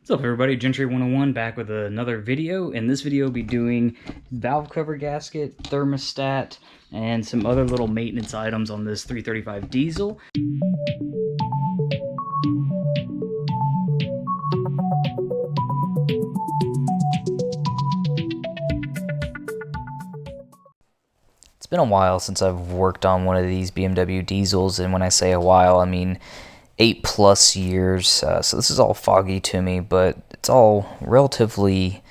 What's up everybody, Gentry 101 back with another video. In this video, I'll be doing valve cover gasket, thermostat, and some other little maintenance items on this 335 diesel. It's been a while since I've worked on one of these BMW diesels, and when I say a while, I mean 8+ years, so this is all foggy to me, but it's all relatively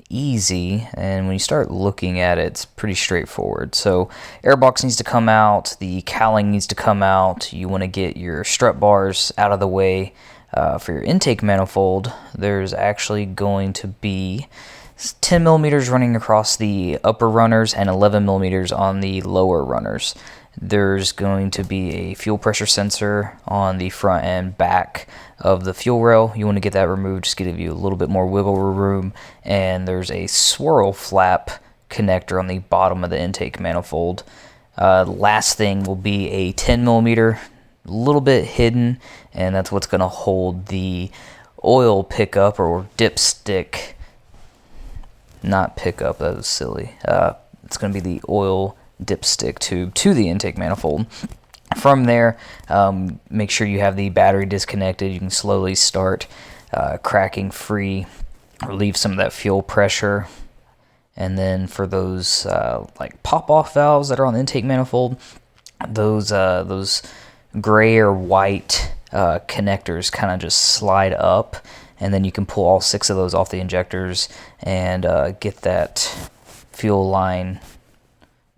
easy, and when you start looking at it, it's pretty straightforward. So airbox needs to come out, the cowling needs to come out, you want to get your strut bars out of the way. For your intake manifold, there's actually going to be 10 millimeters running across the upper runners and 11 millimeters on the lower runners. There's going to be a fuel pressure sensor on the front and back of the fuel rail. You want to get that removed just to give you a little bit more wiggle room. And there's a swirl flap connector on the bottom of the intake manifold. Last thing will be a 10 millimeter, a little bit hidden, and that's what's going to hold the oil pickup or dipstick. Not pickup, that was silly. It's going to be the oil dipstick tube to the intake manifold. From there, make sure you have the battery disconnected. You can slowly start cracking free, relieve some of that fuel pressure. And then for those like pop-off valves that are on the intake manifold, those gray or white connectors kind of just slide up, and then you can pull all 6 of those off the injectors and get that fuel line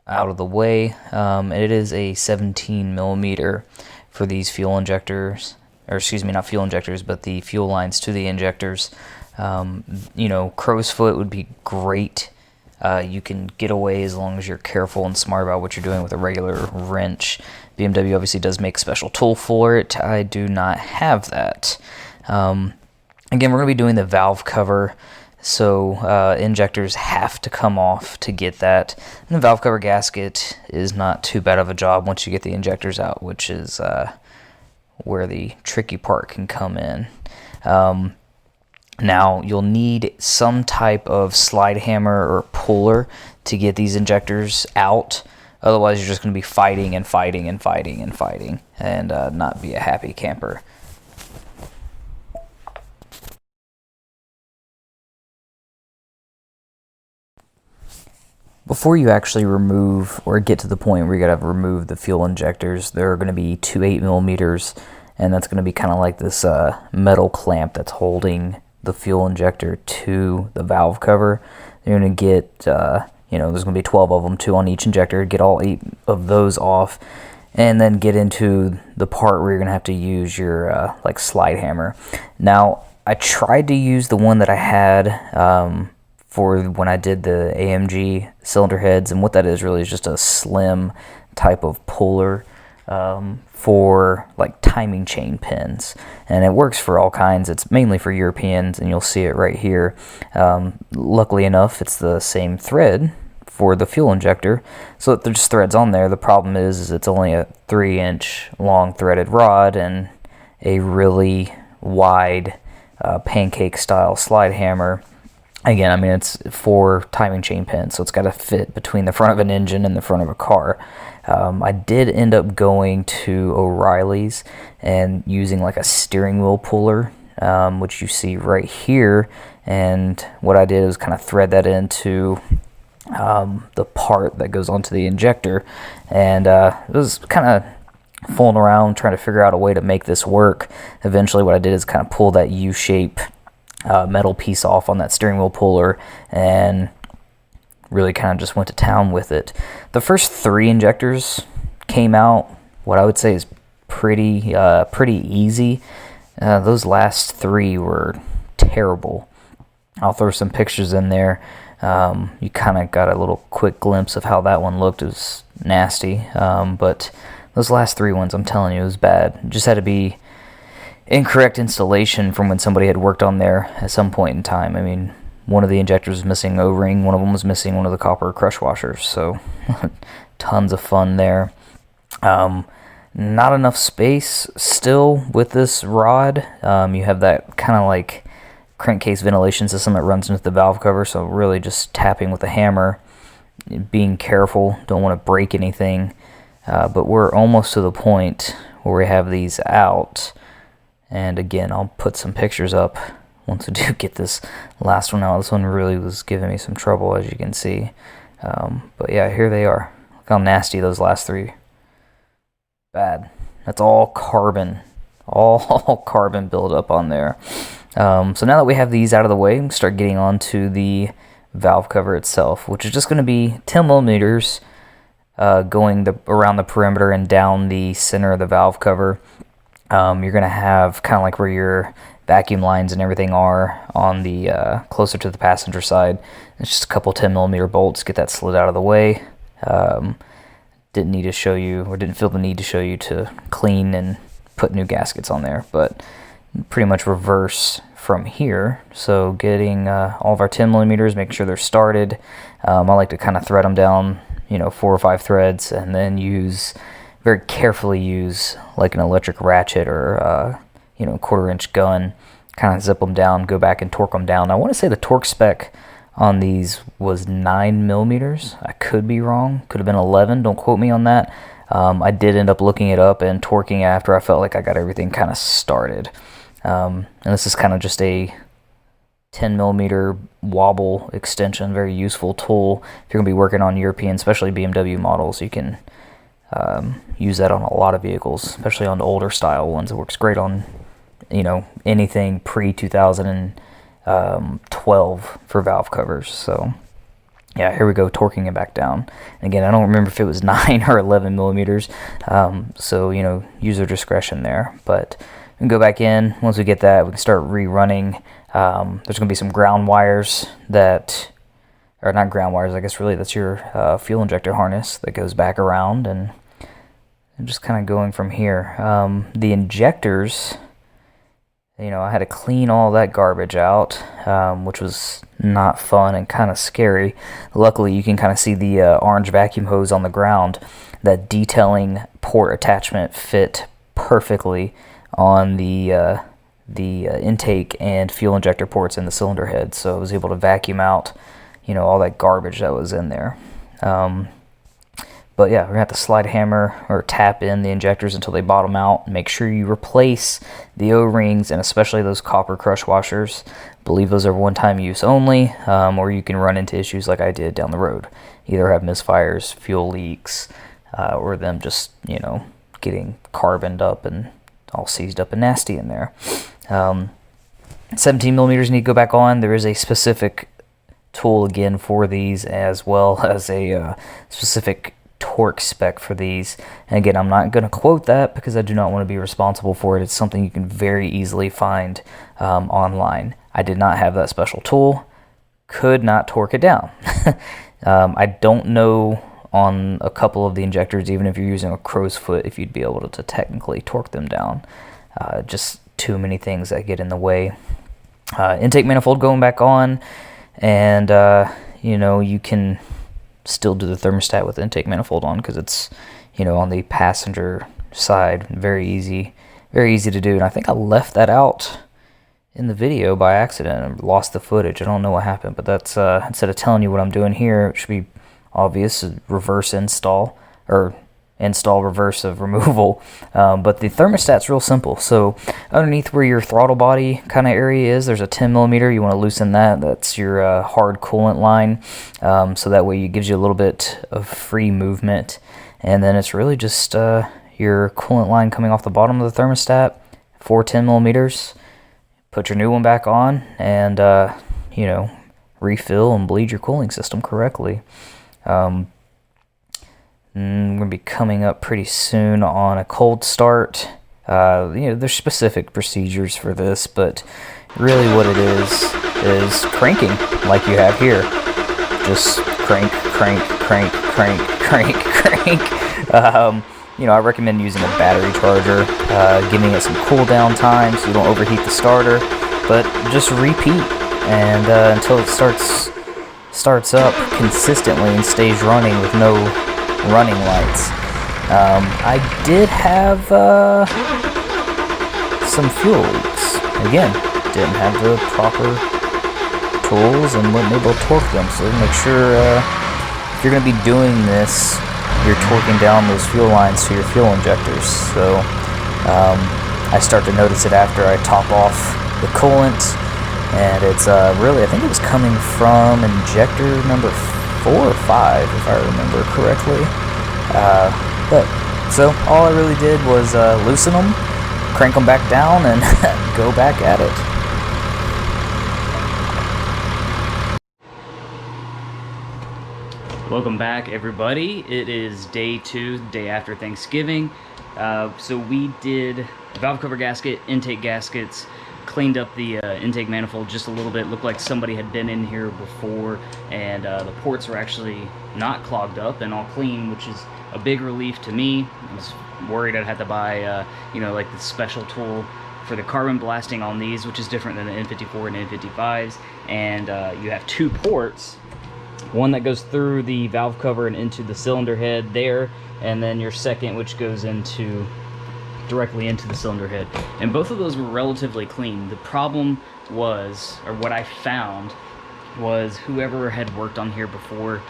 out of the way. It is a 17 millimeter for these fuel injectors, or excuse me, not fuel injectors, but the fuel lines to the injectors. Crow's foot would be great. You can get away as long as you're careful and smart about what you're doing with a regular wrench. BMW obviously does make a special tool for it. I do not have that. Again, we're going to be doing the valve cover, so injectors have to come off to get that. And the valve cover gasket is not too bad of a job once you get the injectors out, which is where the tricky part can come in. Now, you'll need some type of slide hammer or puller to get these injectors out. Otherwise, you're just going to be fighting and fighting and fighting and fighting and not be a happy camper. Before you actually remove or get to the point where you gotta remove the fuel injectors, there are going to be 2 8 millimeters, and that's going to be kind of like this metal clamp that's holding the fuel injector to the valve cover. You're going to get, there's going to be 12 of them, 2 on each injector. Get all 8 of those off, and then get into the part where you're going to have to use your like slide hammer. Now, I tried to use the one that I had for when I did the AMG cylinder heads, and what that is really is just a slim type of puller for like timing chain pins, and it works for all kinds. It's mainly for Europeans, and you'll see it right here. Luckily enough, it's the same thread for the fuel injector, so there's just threads on there. The problem is it's only a 3-inch long threaded rod and a really wide pancake style slide hammer. Again, I mean, it's for timing chain pins, so it's got to fit between the front of an engine and the front of a car. I did end up going to O'Reilly's and using like a steering wheel puller, which you see right here. And what I did was kind of thread that into the part that goes onto the injector. And it was kind of fooling around trying to figure out a way to make this work. Eventually, what I did is kind of pull that U-shape metal piece off on that steering wheel puller and really kind of just went to town with it. The first 3 injectors came out, what I would say is pretty easy. Those last 3 were terrible. I'll throw some pictures in there. You kind of got a little quick glimpse of how that one looked. It was nasty, but those last 3 ones, I'm telling you, it was bad. It just had to be incorrect installation from when somebody had worked on there at some point in time. I mean, one of the injectors was missing O-ring, one of them was missing one of the copper crush washers, so tons of fun there. Not enough space still with this rod. You have that kind of like crankcase ventilation system that runs into the valve cover, so really just tapping with a hammer, being careful, don't want to break anything. But we're almost to the point where we have these out, and again, I'll put some pictures up once we do get this last one out. This one really was giving me some trouble, as you can see. But yeah, here they are. Look how nasty those last three. Bad. That's all carbon. All carbon buildup on there. So now that we have these out of the way, we can start getting on to the valve cover itself, which is just going to be 10 millimeters going around the perimeter and down the center of the valve cover. You're going to have kind of like where your vacuum lines and everything are on the closer to the passenger side. It's just a couple 10 millimeter bolts, get that slid out of the way. Didn't need to show you, or didn't feel the need to show you to clean and put new gaskets on there, but pretty much reverse from here. So getting all of our 10 millimeters, making sure they're started. I like to kind of thread them down, 4 or 5 threads, and then very carefully use like an electric ratchet or 1/4-inch gun, kind of zip them down, go back and torque them down. I want to say the torque spec on these was 9 millimeters. I could be wrong, could have been 11, don't quote me on that. I did end up looking it up and torquing after I felt like I got everything kind of started. And this is kind of just a 10 millimeter wobble extension, very useful tool. If you're going to be working on European, especially BMW models, you can use that on a lot of vehicles, especially on the older style ones. It works great on, anything pre-2012 for valve covers. So yeah, here we go, torquing it back down. And again, I don't remember if it was 9 or 11 millimeters, so user discretion there. But we can go back in. Once we get that, we can start rerunning. There's going to be some ground wires or not ground wires, I guess really that's your fuel injector harness that goes back around, and just kind of going from here. The injectors, I had to clean all that garbage out, which was not fun and kind of scary. Luckily, you can kind of see the orange vacuum hose on the ground. That detailing port attachment fit perfectly on the intake and fuel injector ports in the cylinder head, so I was able to vacuum out all that garbage that was in there. But yeah, we're gonna have to slide hammer or tap in the injectors until they bottom out. Make sure you replace the O-rings and especially those copper crush washers. I believe those are one-time use only, or you can run into issues like I did down the road. Either have misfires, fuel leaks, or them just getting carboned up and all seized up and nasty in there. 17 millimeters need to go back on. There is a specific tool again for these, as well as a specific torque spec for these. And again, I'm not going to quote that because I do not want to be responsible for it. It's something you can very easily find online. I did not have that special tool, could not torque it down. I don't know on a couple of the injectors, even if you're using a crow's foot, if you'd be able to technically torque them down. Just too many things that get in the way. Intake manifold going back on, and you can still do the thermostat with intake manifold on because it's on the passenger side. Very easy to do. And I think I left that out in the video by accident and lost the footage. I don't know what happened, but that's instead of telling you what I'm doing here, it should be obvious. Reverse install, or install reverse of removal. But the thermostat's real simple. So underneath where your throttle body kind of area is, there's a 10 millimeter. You want to loosen that. That's your hard coolant line. So that way it gives you a little bit of free movement. And then it's really just your coolant line coming off the bottom of the thermostat, 10 millimeters. Put your new one back on and, refill and bleed your cooling system correctly. We're going to be coming up pretty soon on a cold start. There's specific procedures for this, but really what it is cranking like you have here. Just crank, crank, crank, crank, crank, crank. I recommend using a battery charger, giving it some cool down time so you don't overheat the starter, but just repeat and until it starts up consistently and stays running with no running lights. I did have some fuel leaks. Again, didn't have the proper tools and wasn't able to torque them. So make sure if you're going to be doing this, you're torquing down those fuel lines to your fuel injectors. So I start to notice it after I top off the coolant, and it's really, I think it was coming from injector number 4 or 5, if I remember correctly. So all I really did was loosen them, crank them back down, and go back at it. Welcome back, everybody. It is day 2, day after Thanksgiving. So we did valve cover gasket, intake gaskets, cleaned up the intake manifold just a little bit. Looked like somebody had been in here before, and the ports were actually not clogged up and all clean, which is a big relief to me. I was worried I'd have to buy, you know, like the special tool for the carbon blasting on these, which is different than the N54 and N55s. And you have 2 ports, one that goes through the valve cover and into the cylinder head there, and then your second, which goes into directly into the cylinder head. And both of those were relatively clean. The problem was, or what I found was, whoever had worked on here before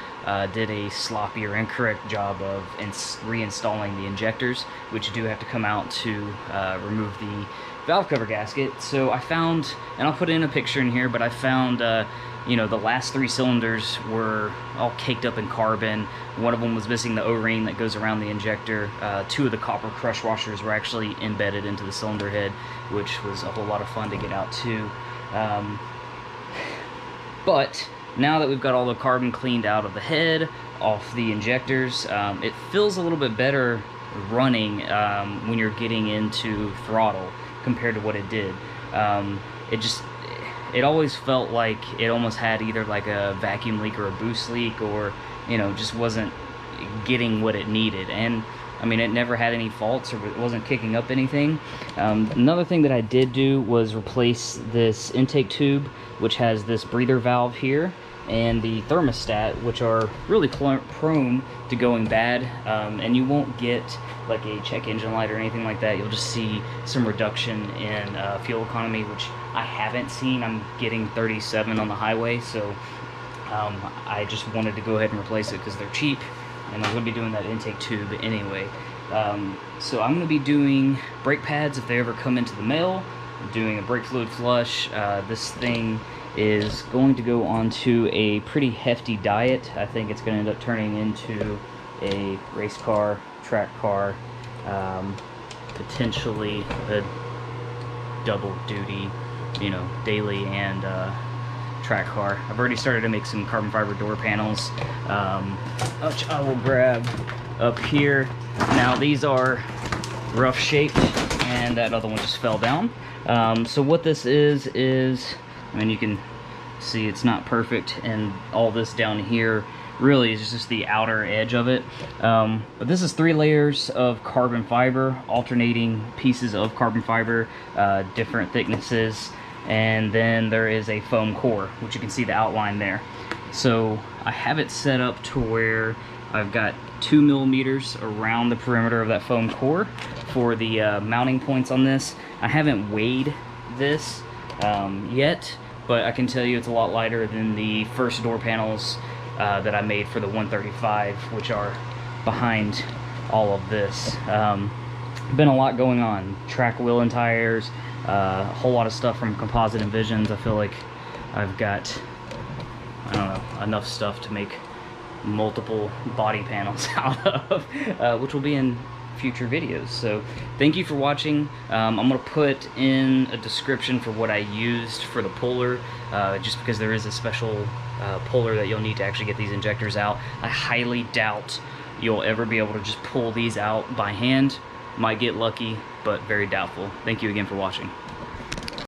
did a sloppy or incorrect job of reinstalling the injectors, which do have to come out to remove the valve cover gasket. So I found, and I'll put in a picture in here, but I found you know, the last 3 cylinders were all caked up in carbon. One of them was missing the O-ring that goes around the injector. 2 of the copper crush washers were actually embedded into the cylinder head, which was a whole lot of fun to get out too. But now that we've got all the carbon cleaned out of the head, off the injectors, it feels a little bit better running when you're getting into throttle compared to what it did. It always felt like it almost had either like a vacuum leak or a boost leak, or, you know, just wasn't getting what it needed. And I mean, it never had any faults, or it wasn't kicking up anything. Another thing that I did do was replace this intake tube, which has this breather valve here, and the thermostat, which are really prone to going bad. And you won't get like a check engine light or anything like that. You'll just see some reduction in fuel economy, which I haven't seen. I'm getting 37 on the highway, so I just wanted to go ahead and replace it because they're cheap, and I'm going to be doing that intake tube anyway. So I'm going to be doing brake pads if they ever come into the mail. I'm doing a brake fluid flush. This thing is going to go onto a pretty hefty diet. I think it's going to end up turning into a race car, track car, potentially a double duty, you know, daily and track car. I've already started to make some carbon fiber door panels, which I will grab up here. Now these are rough shaped, and that other one just fell down. So what this is, I mean, you can see it's not perfect, and all this down here really is just the outer edge of it. But this is 3 layers of carbon fiber, alternating pieces of carbon fiber, different thicknesses, and then there is a foam core, which you can see the outline there. So I have it set up to where I've got 2 millimeters around the perimeter of that foam core for the mounting points on this. I haven't weighed this yet, but I can tell you it's a lot lighter than the first door panels that I made for the 135, which are behind all of this. Been a lot going on. Track wheel and tires, a whole lot of stuff from Composite Envisions. I feel like I've got, I don't know, enough stuff to make multiple body panels out of, which will be in future videos. So thank you for watching. I'm going to put in a description for what I used for the puller, just because there is a special puller that you'll need to actually get these injectors out. I highly doubt you'll ever be able to just pull these out by hand. Might get lucky, but very doubtful. Thank you again for watching.